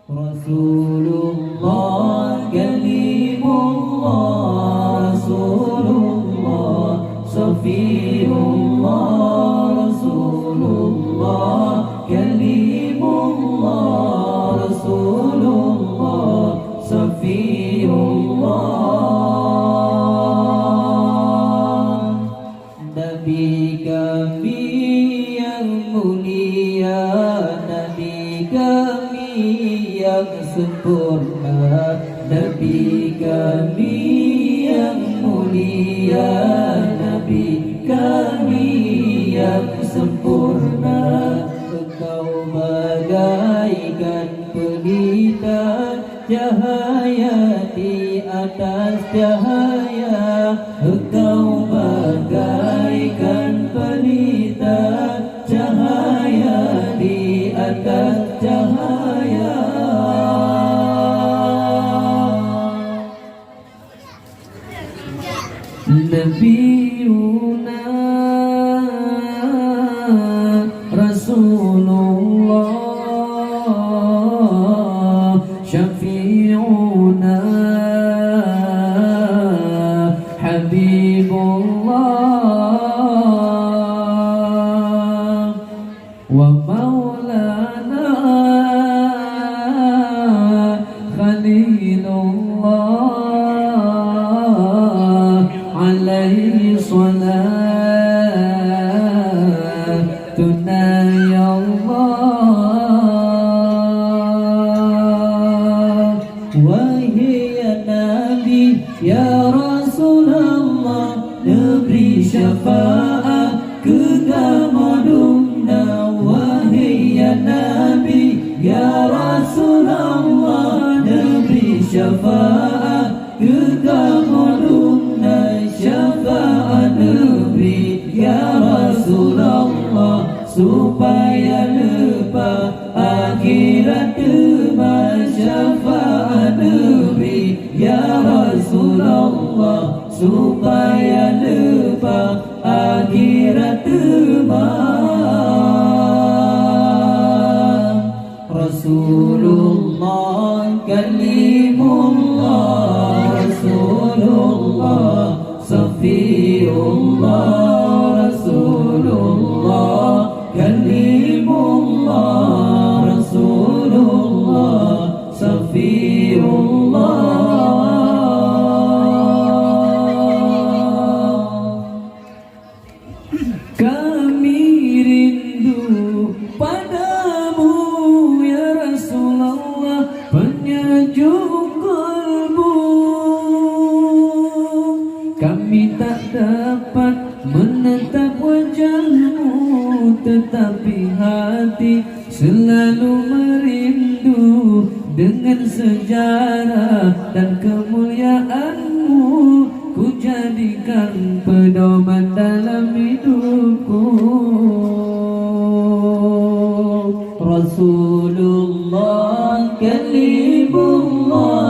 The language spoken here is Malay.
Rasulullah kalimullah, Rasulullah Safiullah, Rasulullah kalimullah, Rasulullah Safiullah. Nabi kami yang mulia, Nabi kami yang sempurna, Nabi kami yang mulia, Nabi kami yang sempurna. Engkau bagaikan pelita cahaya di atas cahaya, Engkau bagaikan pelita cahaya di atas cahaya. Nabiyuna Rasulullah Syafi'una Habibullah wa maulana Khalilullah alaihi salatuna ya Allah. Wahai ya Nabi ya Rasulullah, beri syafaat ke kamadumna. Wahai ya Nabi ya Rasulullah, beri syafaat ke kamadumna. Syafaat Nabi ya Rasulullah, supaya lepas akhirat tema. Syafaat Nabi ya Rasulullah, supaya lepas akhirat tema. Rasulullah kalimullah, Rasulullah Safiullah, Rasulullah kalimullah, Rasulullah Safiullah. Kami rindu padamu ya Rasulullah, penyejuk kalbu. Kami tak dapat menatap wajahmu, tetapi hati selalu merindu. Dengan sejarah dan kemuliaanmu, ku jadikan pedoman dalam hidupku. Rasulullah kalimullah,